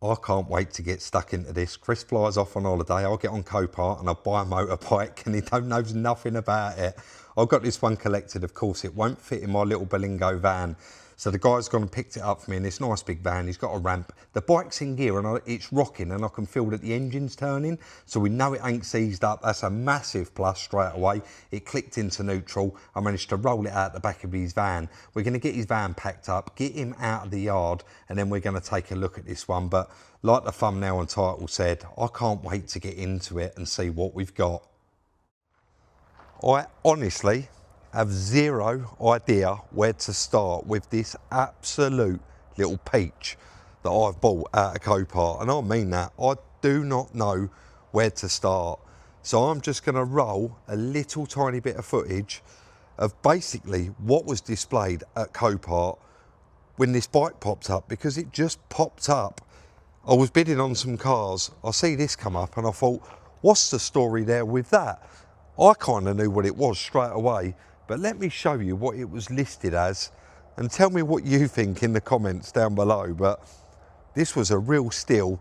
I can't wait to get stuck into this. Chris flies off on holiday, I'll get on Copart and I'll buy a motorbike and he knows nothing about it. I've got this one collected, of course, it won't fit in my little Berlingo van. So the guy's gone and picked it up for me in this nice big van. He's got a ramp. The bike's in gear and it's rocking and I can feel that the engine's turning. So we know it ain't seized up. That's a massive plus straight away. It clicked into neutral. I managed to roll it out the back of his van. We're going to get his van packed up, get him out of the yard, and then we're going to take a look at this one. But like the thumbnail and title said, I can't wait to get into it and see what we've got. I honestly have zero idea where to start with this absolute little peach that I've bought out of Copart, and I mean that. I do not know where to start, so I'm just going to roll a little tiny bit of footage of basically what was displayed at Copart when this bike popped up, because it just popped up. I was bidding on some cars, I see this come up and I thought, what's the story there with that? I kind of knew what it was straight away, but let me show you what it was listed as and tell me what you think in the comments down below. But this was a real steal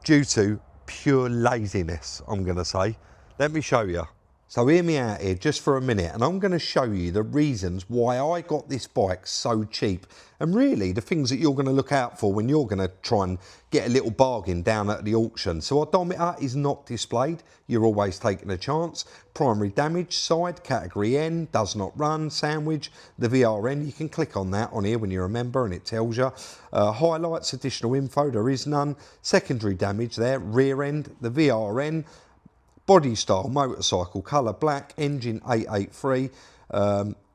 due to pure laziness, I'm going to say. Let me show you. So hear me out here just for a minute, and I'm going to show you the reasons why I got this bike so cheap, and really the things that you're going to look out for when you're going to try and get a little bargain down at the auction. So odometer is not displayed, you're always taking a chance. Primary damage side, category N, does not run, sandwich. The VRN, you can click on that on here when you're a member and it tells you. Highlights, additional info, there is none. Secondary damage there, rear end, the VRN. Body style, motorcycle, colour black, engine 883,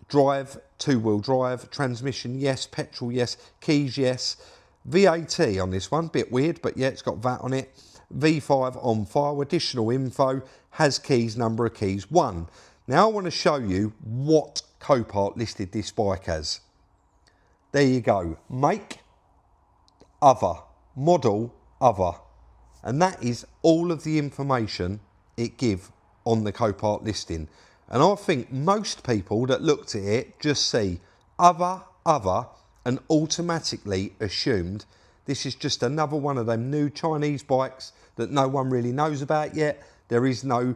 drive, two-wheel drive, transmission yes, petrol yes, keys yes, VAT on this one, bit weird, but yeah, it's got VAT on it. V5 on file, additional info, has keys, number of keys, 1. Now I want to show you what Copart listed this bike as. There you go, make, other, model, other. And that is all of the information it give on the Copart listing. And I think most people that looked at it just see other, and automatically assumed this is just another one of them new Chinese bikes that no one really knows about yet. There is no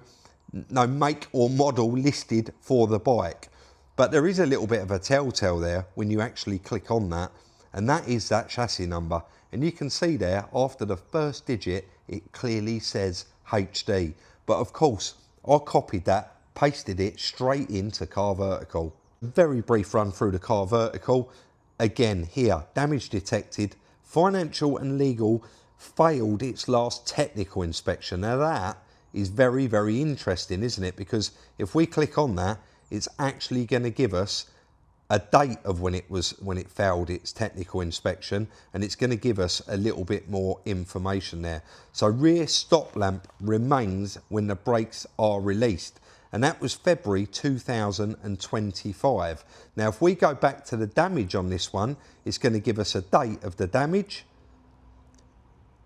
make or model listed for the bike. But there is a little bit of a telltale there when you actually click on that, and that is that chassis number. And you can see there, after the first digit, it clearly says HD. But of course, I copied that, pasted it straight into Car Vertical. Very brief run through the Car Vertical. Again, here, damage detected, financial and legal, failed its last technical inspection. Now that is very, very interesting, isn't it? Because if we click on that, it's actually going to give us a date of when it failed its technical inspection, and it's going to give us a little bit more information there. So rear stop lamp remains when the brakes are released, and that was February 2025. Now if we go back to the damage on this one, it's going to give us a date of the damage.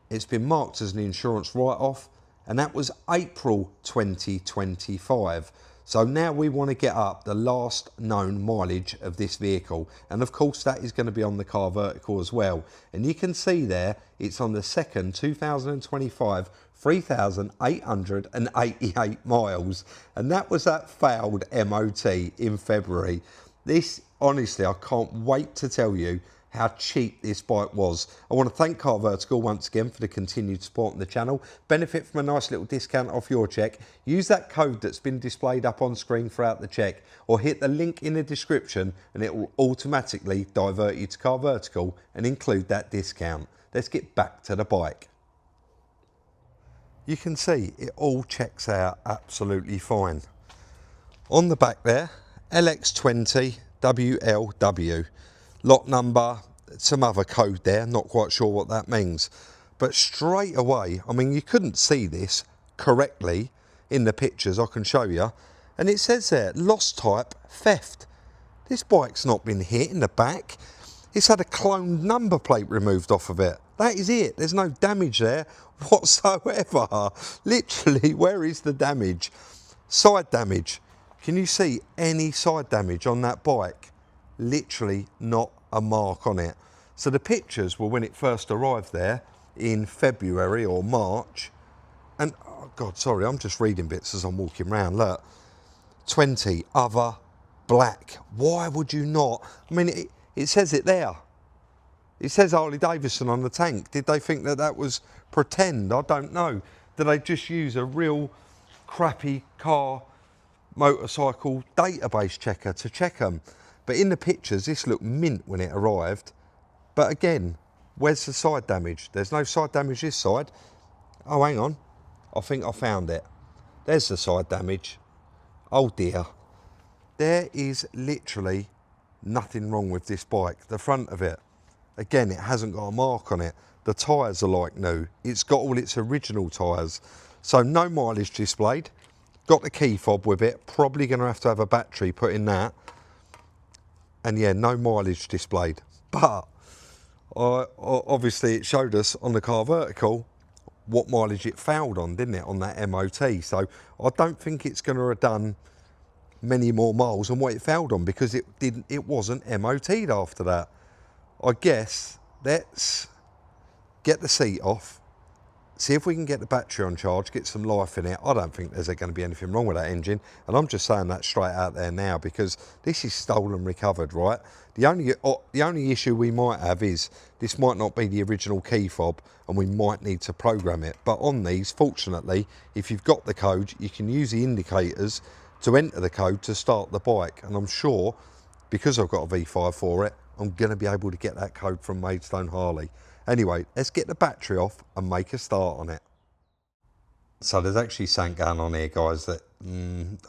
It's been marked as an insurance write-off, and that was April 2025. So now we want to get up the last known mileage of this vehicle. And of course that is going to be on the Car Vertical as well. And you can see there, it's on the 2nd, 2025, 3,888 miles. And that was that failed MOT in February. This, honestly, I can't wait to tell you how cheap this bike was. I want to thank Car Vertical once again for the continued support on the channel. Benefit from a nice little discount off your check. Use that code that's been displayed up on screen throughout the check, or hit the link in the description and it will automatically divert you to Car Vertical and include that discount. Let's get back to the bike. You can see it all checks out absolutely fine. On the back there, LX20 WLW. Lot number, some other code there, not quite sure what that means. But straight away, I mean, you couldn't see this correctly in the pictures, I can show you. And it says there, lost type, theft. This bike's not been hit in the back. It's had a cloned number plate removed off of it. That is it, there's no damage there whatsoever. Literally, where is the damage? Side damage. Can you see any side damage on that bike? Literally not a mark on it. So the pictures were when it first arrived there, in February or March. And, oh God, sorry, I'm just reading bits as I'm walking around. Look, 20 other black. Why would you not? I mean, it says it there. It says Harley Davidson on the tank. Did they think that that was pretend? I don't know. Did they just use a real crappy car motorcycle database checker to check them? But in the pictures, this looked mint when it arrived. But again, where's the side damage? There's no side damage this side. Oh, hang on. I think I found it. There's the side damage. Oh dear. There is literally nothing wrong with this bike. The front of it, again, it hasn't got a mark on it. The tyres are like new. It's got all its original tyres. So no mileage displayed. Got the key fob with it. Probably going to have a battery put in that. And yeah, no mileage displayed. But obviously it showed us on the car vertical what mileage it failed on, didn't it, on that MOT. So I don't think it's going to have done many more miles than what it failed on, because it wasn't MOT'd after that. I guess let's get the seat off, see if we can get the battery on charge, get some life in it. I don't think there's going to be anything wrong with that engine, and I'm just saying that straight out there now, because this is stolen recovered, right? The only issue we might have is this might not be the original key fob, and we might need to program it. But on these, fortunately, if you've got the code, you can use the indicators to enter the code to start the bike. And I'm sure, because I've got a V5 for it, I'm going to be able to get that code from Maidstone Harley. Anyway, let's get the battery off and make a start on it. So there's actually something going on here, guys, that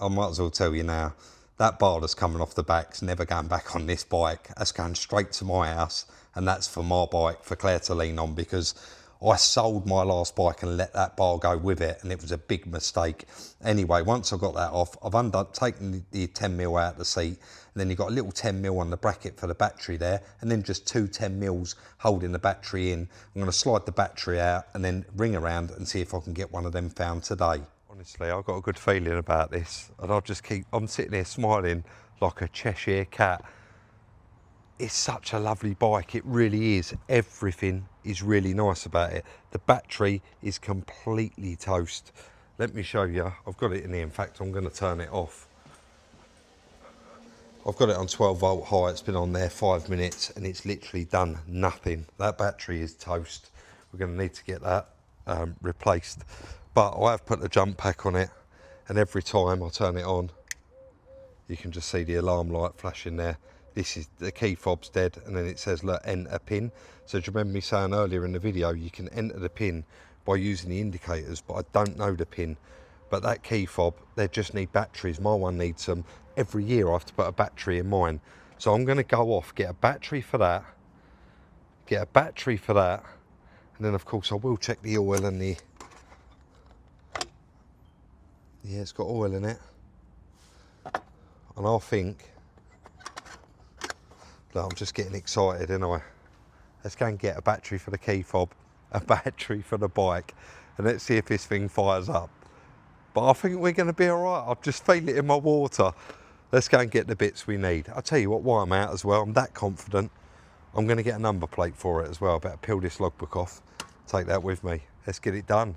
I might as well tell you now. That bar that's coming off the back's never going back on this bike. That's going straight to my house, and that's for my bike, for Claire to lean on, because I sold my last bike and let that bar go with it, and it was a big mistake. Anyway, once I got that off, I've taken the 10mm out of the seat, and then you've got a little 10mm on the bracket for the battery there, and then just two 10mm holding the battery in. I'm going to slide the battery out and then ring around and see if I can get one of them found today. Honestly, I've got a good feeling about this, and I'm sitting here smiling like a Cheshire cat. It's such a lovely bike, it really is. Everything is really nice about it. The battery is completely toast. Let me show you. I've got it in here. In fact, I'm going to turn it off. I've got it on 12 volt high. It's been on there 5 minutes and it's literally done nothing. That battery is toast. We're going to need to get that replaced. But I have put the jump pack on it, and every time I turn it on, you can just see the alarm light flashing there. This is the key fob's dead, and then it says, look, enter pin. So do you remember me saying earlier in the video, you can enter the pin by using the indicators, but I don't know the pin. But that key fob, they just need batteries. My one needs them. Every year I have to put a battery in mine. So I'm going to go off, get a battery for that, and then of course I will check the oil and the... Yeah, it's got oil in it. And I think... Look, I'm just getting excited, ain't I? Let's go and get a battery for the key fob, a battery for the bike, and let's see if this thing fires up. But I think we're going to be all right. I just feel it in my water. Let's go and get the bits we need. I'll tell you what, while I'm out as well, I'm that confident, I'm going to get a number plate for it as well. I better peel this logbook off, take that with me. Let's get it done.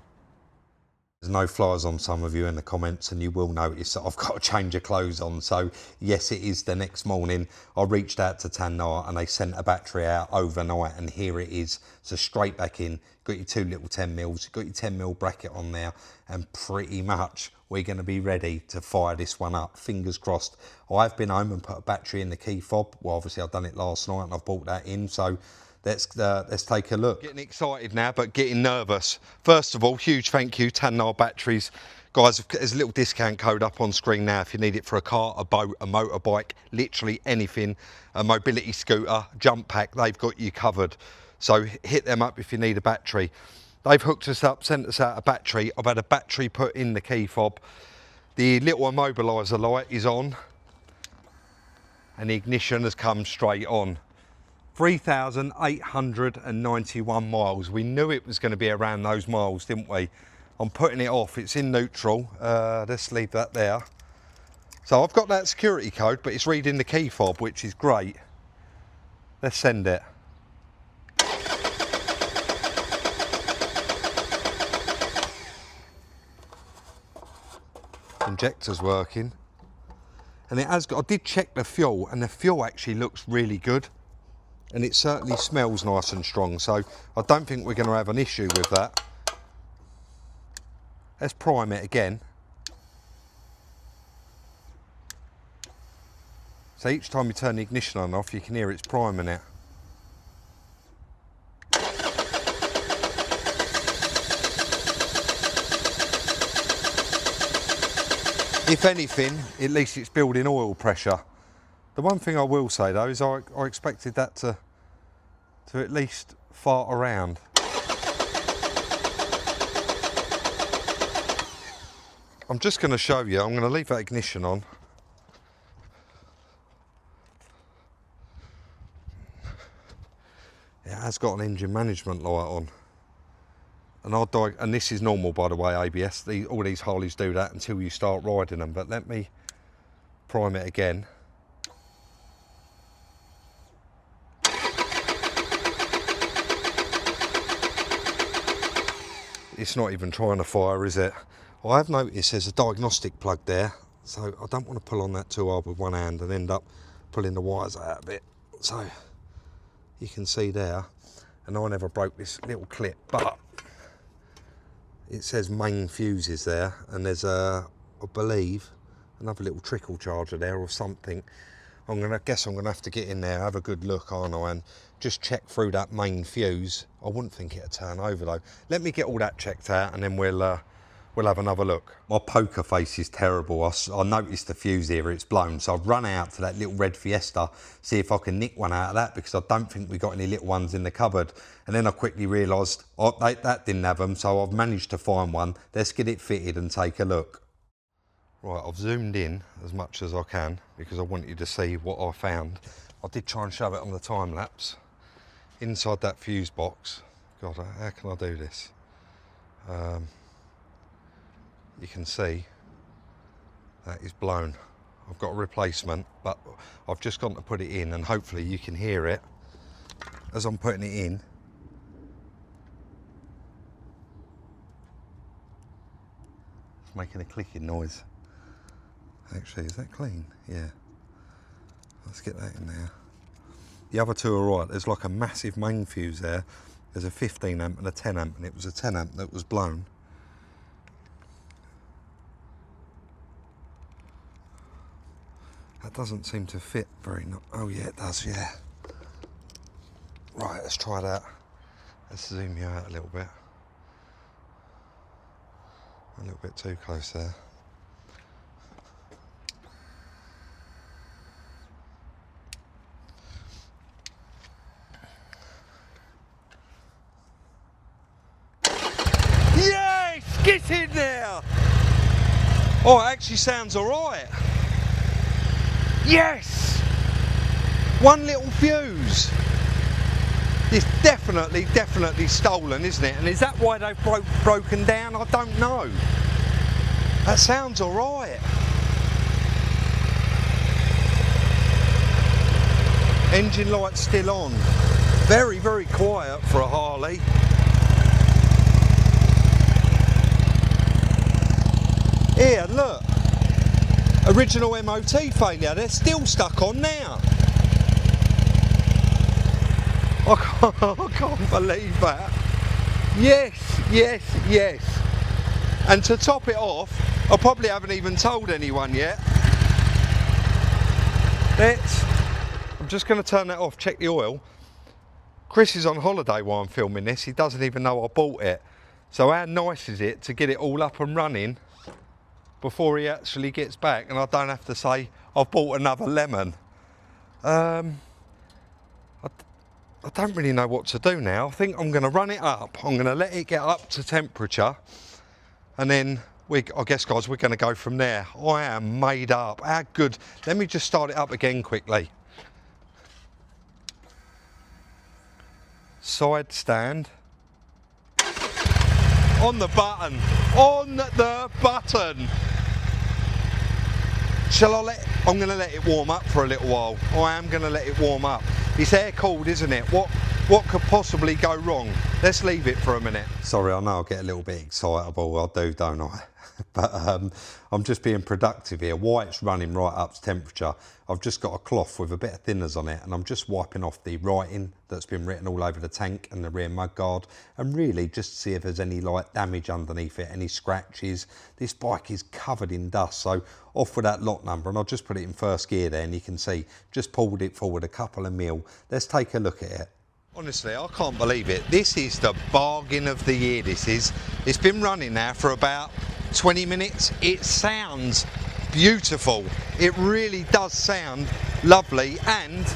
There's no flies on some of you in the comments, and you will notice that I've got a change of clothes on. So yes, it is the next morning. I reached out to Tayna and they sent a battery out overnight, and here it is. So straight back in, got your two little 10mm, got your 10mm bracket on there, and pretty much we're going to be ready to fire this one up. Fingers crossed. I've been home and put a battery in the key fob. Well, obviously I've done it last night and I've brought that in. So let's take a look. Getting excited now, but getting nervous. First of all, huge thank you, Tayna Batteries. Guys, there's a little discount code up on screen now if you need it for a car, a boat, a motorbike, literally anything, a mobility scooter, jump pack, they've got you covered. So hit them up if you need a battery. They've hooked us up, sent us out a battery. I've had a battery put in the key fob. The little immobiliser light is on, and the ignition has come straight on. 3,891 miles. We knew it was going to be around those miles, didn't we? I'm putting it off. It's in neutral. Let's leave that there. So I've got that security code, but it's reading the key fob, which is great. Let's send it. Injector's working. And it has got, I did check the fuel, and the fuel actually looks really good. And it certainly smells nice and strong, so I don't think we're going to have an issue with that. Let's prime it again. So each time you turn the ignition on and off, you can hear it's priming it. If anything, at least it's building oil pressure. The one thing I will say though is I expected that to at least fart around. I'm just going to show you, I'm going to leave that ignition on. It has got an engine management light on. And this is normal, by the way, ABS. All these Harleys do that until you start riding them. But let me prime it again. It's not even trying to fire, is it? I have noticed there's a diagnostic plug there, so I don't want to pull on that too hard with one hand and end up pulling the wires out of it. So you can see there, and I never broke this little clip, but it says main fuses there, and there's I believe, another little trickle charger there or something. I guess I'm gonna have to get in there, have a good look, aren't I, and just check through that main fuse. I wouldn't think it'd turn over though. Let me get all that checked out, and then we'll have another look. My poker face is terrible. I noticed the fuse here, it's blown, so I've run out to that little red Fiesta, see if I can nick one out of that, because I don't think we got any little ones in the cupboard. And then I quickly realised that didn't have them, so I've managed to find one. Let's get it fitted and take a look. Right, I've zoomed in as much as I can because I want you to see what I found. I did try and show it on the time lapse. Inside that fuse box, God, how can I do this? You can see that is blown. I've got a replacement, but I've just gone to put it in, and hopefully you can hear it as I'm putting it in. It's making a clicking noise. Actually, is that clean? Yeah. Let's get that in there. The other two are right. There's like a massive main fuse there. There's a 15 amp and a 10 amp, and it was a 10 amp that was blown. That doesn't seem to fit very oh yeah, it does, yeah. Right, let's try that. Let's zoom you out a little bit. A little bit too close there. Yes! Get in there! Oh, it actually sounds alright. Yes! One little fuse. It's definitely stolen, isn't it? And is that why they've broken down? I don't know. That sounds alright. Engine light's still on. Very, very quiet for a Harley. Here, look. Original MOT failure, they're still stuck on now. I can't believe that. Yes, yes, yes. And to top it off, I probably haven't even told anyone yet. I'm just going to turn that off, check the oil. Chris is on holiday while I'm filming this. He doesn't even know I bought it. So how nice is it to get it all up and running before he actually gets back, and I don't have to say I've bought another lemon. I don't really know what to do now. I think I'm going to run it up. I'm going to let it get up to temperature, and then I guess, guys, we're going to go from there. I am made up. How good. Let me just start it up again quickly. Side stand. On the button. On the button. I'm going to let it warm up for a little while. I am going to let it warm up. It's air cooled, isn't it? What What could possibly go wrong? Let's leave it for a minute. Sorry, I know I get a little bit excitable, I do, don't I? But I'm just being productive here. While it's running right up to temperature, I've just got a cloth with a bit of thinners on it, and I'm just wiping off the writing that's been written all over the tank and the rear mudguard, and really just to see if there's any like damage underneath it, any scratches. This bike is covered in dust, so off with that lot number, and I'll just put it in first gear there, and you can see, just pulled it forward a couple of mil. Let's take a look at it. Honestly, I can't believe it. This is the bargain of the year, this is. It's been running now for about 20 minutes. It sounds beautiful. It really does sound lovely, and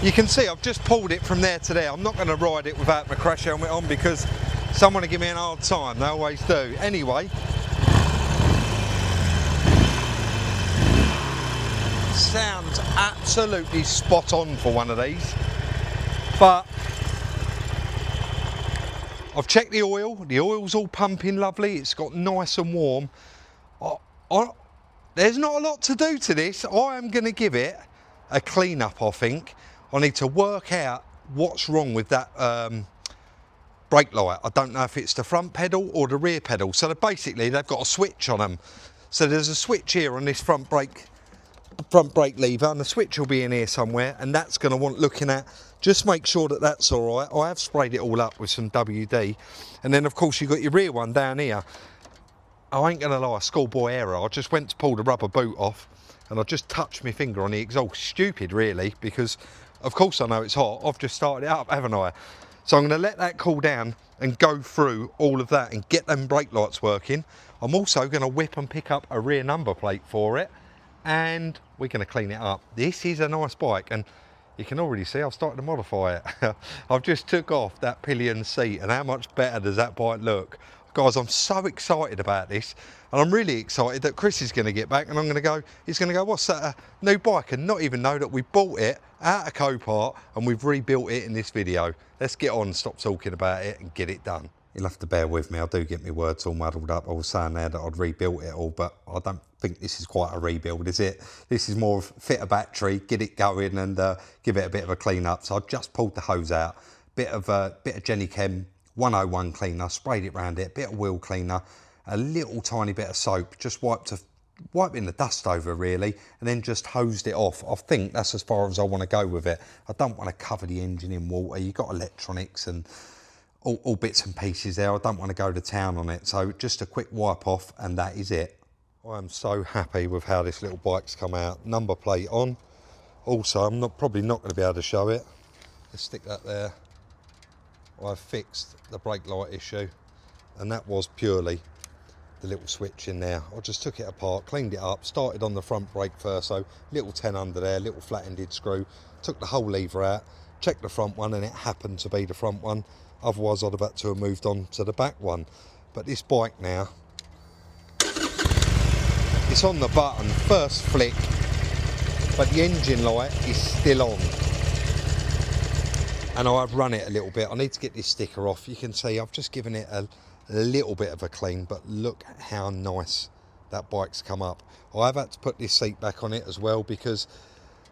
you can see I've just pulled it from there to there. I'm not going to ride it without my crash helmet on because someone will give me an hard time. They always do. Anyway, sounds absolutely spot on for one of these. But I've checked the oil's all pumping lovely, it's got nice and warm. There's not a lot to do to this. I am going to give it a clean up, I think. I need to work out what's wrong with that brake light. I don't know if it's the front pedal or the rear pedal. So basically they've got a switch on them. So there's a switch here on this front brake lever, and the switch will be in here somewhere, and that's going to want looking at. Just make sure that that's all right. I have sprayed it all up with some WD, and then of course you've got your rear one down here. I ain't gonna lie, schoolboy error. I just went to pull the rubber boot off, and I just touched my finger on the exhaust. Stupid really, because of course I know it's hot. I've just started it up, haven't I? So I'm going to let that cool down and go through all of that and get them brake lights working. I'm also going to whip and pick up a rear number plate for it, and we're going to clean it up. This is a nice bike, and you can already see I've started to modify it. I've just took off that pillion seat, and how much better does that bike look? Guys, I'm so excited about this, and I'm really excited that Chris is going to get back, and he's going to go, what's that, a new bike? And not even know that we bought it out of Copart and we've rebuilt it in this video. Let's get on, stop talking about it and get it done. You'll have to bear with me, I do get my words all muddled up. I was saying there that I'd rebuilt it all, but I don't think this is quite a rebuild, is it? This is more of fit a battery, get it going, and give it a bit of a clean up. So I just pulled the hose out, bit of Jenny Chem 101 cleaner, sprayed it around it, bit of wheel cleaner, a little tiny bit of soap, just wiping the dust over really, and then just hosed it off. I think that's as far as I want to go with it. I don't want to cover the engine in water. You've got electronics and all bits and pieces there. I don't want to go to town on it. So just a quick wipe off, and that is it. I'm so happy with how this little bike's come out. Number plate on. Also, I'm probably not going to be able to show it. Let's stick that there. I've fixed the brake light issue, and that was purely the little switch in there. I just took it apart, cleaned it up, started on the front brake first, so little 10 under there, little flat-ended screw, took the whole lever out, checked the front one, and it happened to be the front one. Otherwise I'd have had to have moved on to the back one. But this bike now, it's on the button, first flick, but the engine light is still on. And I've run it a little bit. I need to get this sticker off. You can see I've just given it a little bit of a clean, but look at how nice that bike's come up. I've had to put this seat back on it as well, because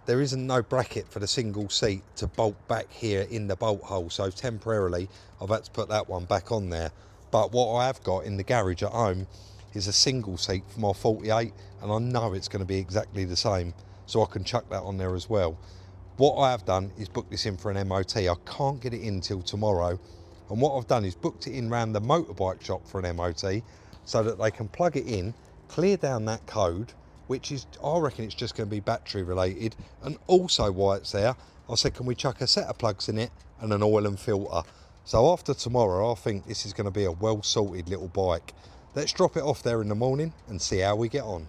there isn't no bracket for the single seat to bolt back here in the bolt hole. So temporarily I've had to put that one back on there. But what I have got in the garage at home is a single seat for my 48, and I know it's going to be exactly the same, so I can chuck that on there as well. What I have done is book this in for an MOT. I can't get it in till tomorrow. And what I've done is booked it in round the motorbike shop for an MOT, so that they can plug it in, clear down that code, which is, I reckon it's just going to be battery related. And also while it's there, I said, can we chuck a set of plugs in it and an oil and filter? So after tomorrow, I think this is going to be a well sorted little bike. Let's drop it off there in the morning and see how we get on.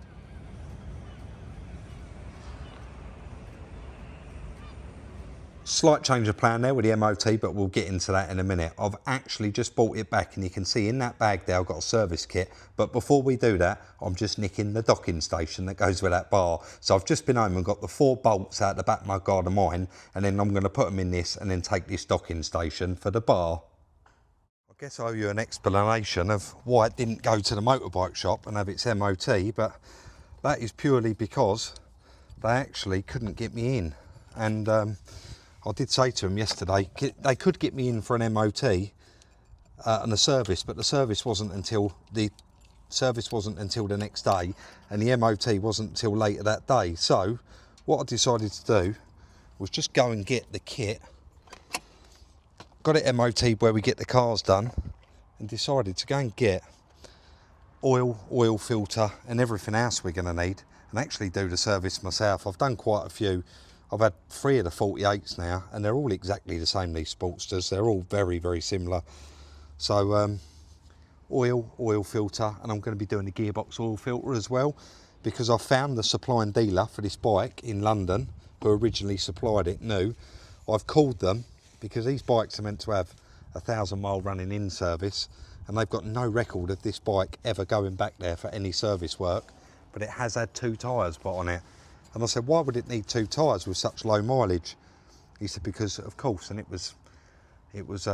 Slight change of plan there with the MOT, but we'll get into that in a minute. I've actually just bought it back, and you can see in that bag there I've got a service kit. But before we do that, I'm just nicking the docking station that goes with that bar. So I've just been home and got the 4 bolts out the back of my guard of mine, and then I'm going to put them in this and then take this docking station for the bar. I guess I owe you an explanation of why it didn't go to the motorbike shop and have its MOT, but that is purely because they actually couldn't get me in. And I did say to him yesterday, they could get me in for an MOT and a service, but the service wasn't until the next day, and the MOT wasn't until later that day. So what I decided to do was just go and get the kit, got it MOT where we get the cars done, and decided to go and get oil filter and everything else we're going to need, and actually do the service myself. I've done quite a few. I've had 3 of the 48s now, and they're all exactly the same, these Sportsters. They're all very, very similar. So oil filter, and I'm going to be doing the gearbox oil filter as well, because I found the supplying dealer for this bike in London, who originally supplied it new. I've called them because these bikes are meant to have a 1,000-mile running in service, and they've got no record of this bike ever going back there for any service work, but it has had 2 tyres put on it. And I said, why would it need 2 tyres with such low mileage? He said, because of course, and it was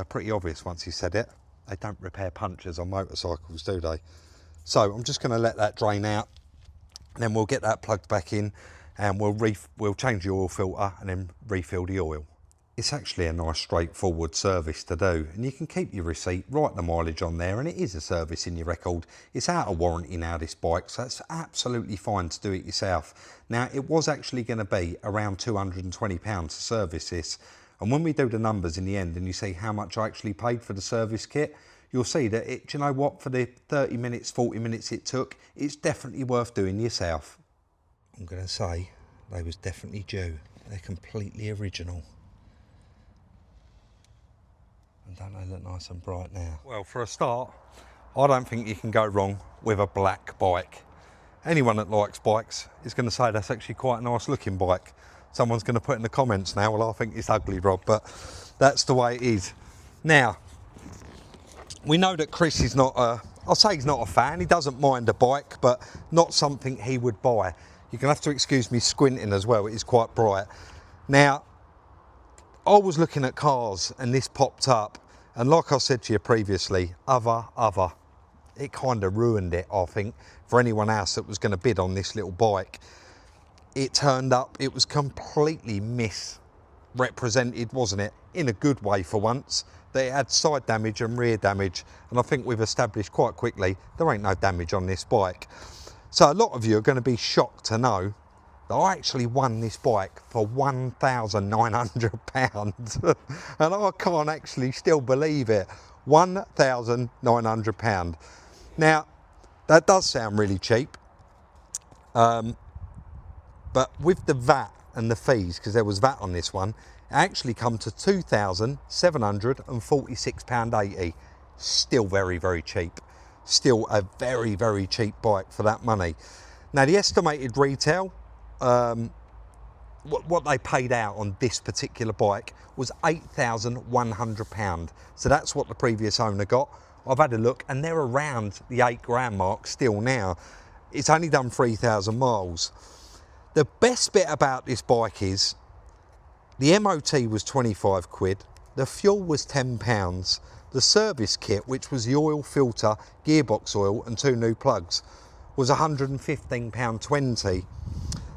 pretty obvious once he said it, they don't repair punctures on motorcycles, do they? So I'm just going to let that drain out, and then we'll get that plugged back in, and we'll change the oil filter and then refill the oil. It's actually a nice straightforward service to do, and you can keep your receipt, write the mileage on there, and it is a service in your record. It's out of warranty now, this bike, so it's absolutely fine to do it yourself. Now, it was actually going to be around £220 to service this, and when we do the numbers in the end and you see how much I actually paid for the service kit, you'll see that do you know what, for the 30 minutes, 40 minutes it took, it's definitely worth doing yourself. I'm going to say they was definitely due. They're completely original. And don't they look nice and bright now? Well, for a start, I don't think you can go wrong with a black bike. Anyone that likes bikes is going to say that's actually quite a nice looking bike. Someone's going to put in the comments now, well, I think it's ugly, Rob, but that's the way it is. Now, we know that Chris is not I'll say he's not a fan. He doesn't mind a bike, but not something he would buy. You're going to have to excuse me squinting as well. It is quite bright. Now, I was looking at cars and this popped up, and like I said to you previously, other, it kind of ruined it, I think, for anyone else that was going to bid on this little bike. It turned up, it was completely misrepresented, wasn't it? In a good way for once. That it had side damage and rear damage, and I think we've established quite quickly there ain't no damage on this bike. So a lot of you are going to be shocked to know that I actually won this bike for £1,900 and I can't actually still believe it. £1,900. Now that does sound really cheap, but with the VAT and the fees, because there was VAT on this one, it actually come to £2,746.80. Still very, very cheap. Still a very, very cheap bike for that money. Now the estimated retail, what they paid out on this particular bike was £8,100. So that's what the previous owner got. I've had a look and they're around the £8,000 mark still now. It's only done 3,000 miles. The best bit about this bike is the MOT was 25 quid, the fuel was £10, the service kit, which was the oil filter, gearbox oil and 2 new plugs, was £115.20.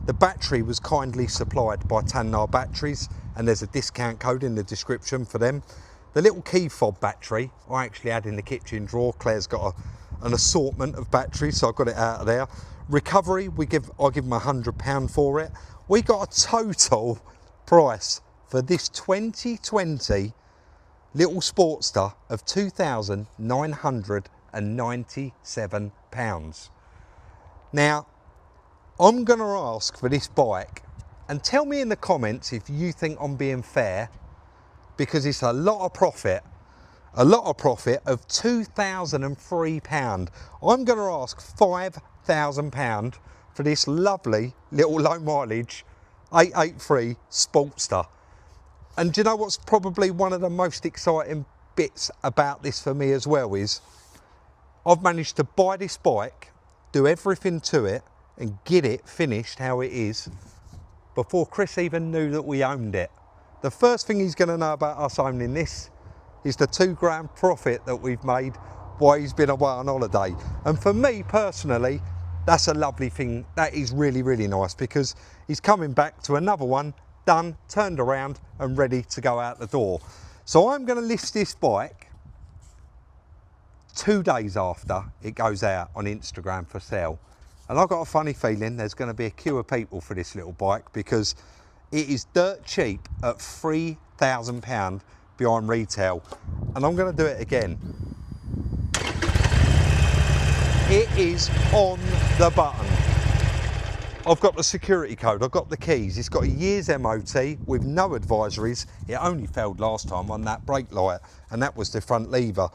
The battery was kindly supplied by Tayna Batteries, and there's a discount code in the description for them. The little key fob battery I actually had in the kitchen drawer. Claire's got an assortment of batteries, so I got it out of there. Recovery, I give them £100 for it. We got a total price for this 2020 little Sportster of £2,997. Now, I'm going to ask for this bike, and tell me in the comments if you think I'm being fair, because it's a lot of profit of £2,003. I'm going to ask £5,000 for this lovely little low mileage 883 Sportster. And do you know what's probably one of the most exciting bits about this for me as well is I've managed to buy this bike, do everything to it and get it finished how it is before Chris even knew that we owned it. The first thing he's going to know about us owning this is the £2,000 profit that we've made while he's been away on holiday. And for me personally, that's a lovely thing. That is really, really nice, because he's coming back to another one done, turned around and ready to go out the door. So I'm going to list this bike 2 days after it goes out on Instagram for sale. And I've got a funny feeling there's going to be a queue of people for this little bike because it is dirt cheap at £3,000 behind retail. And I'm going to do it again. It is on the button. I've got the security code, I've got the keys. It's got a year's MOT with no advisories. It only failed last time on that brake light, and that was the front lever.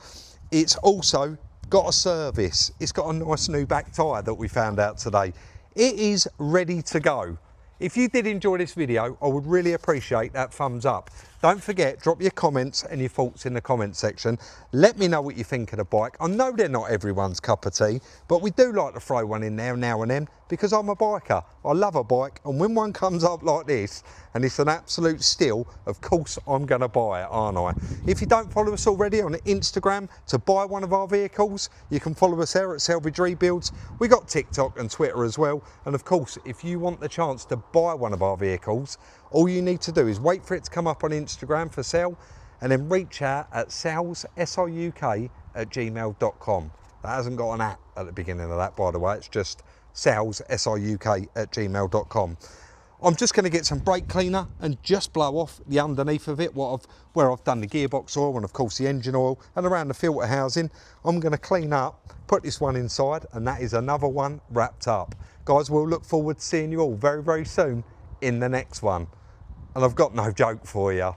It's also got a service. It's got a nice new back tyre that we found out today. It is ready to go. If you did enjoy this video, I would really appreciate that thumbs up. Don't forget, drop your comments and your thoughts in the comment section. Let me know what you think of the bike. I know they're not everyone's cup of tea, but we do like to throw one in there now and then because I'm a biker. I love a bike, and when one comes up like this and it's an absolute steal, of course I'm going to buy it, aren't I? If you don't follow us already on Instagram to buy one of our vehicles, you can follow us there at Salvage Rebuilds. We got TikTok and Twitter as well. And of course, if you want the chance to buy one of our vehicles, all you need to do is wait for it to come up on Instagram for sale and then reach out at salesSRUK@gmail.com. That hasn't got an at the beginning of that, by the way. It's just salesSRUK@gmail.com. I'm just going to get some brake cleaner and just blow off the underneath of it, where I've done the gearbox oil and of course the engine oil and around the filter housing. I'm going to clean up, put this one inside, and that is another one wrapped up. Guys, we'll look forward to seeing you all very, very soon in the next one. And I've got no joke for you.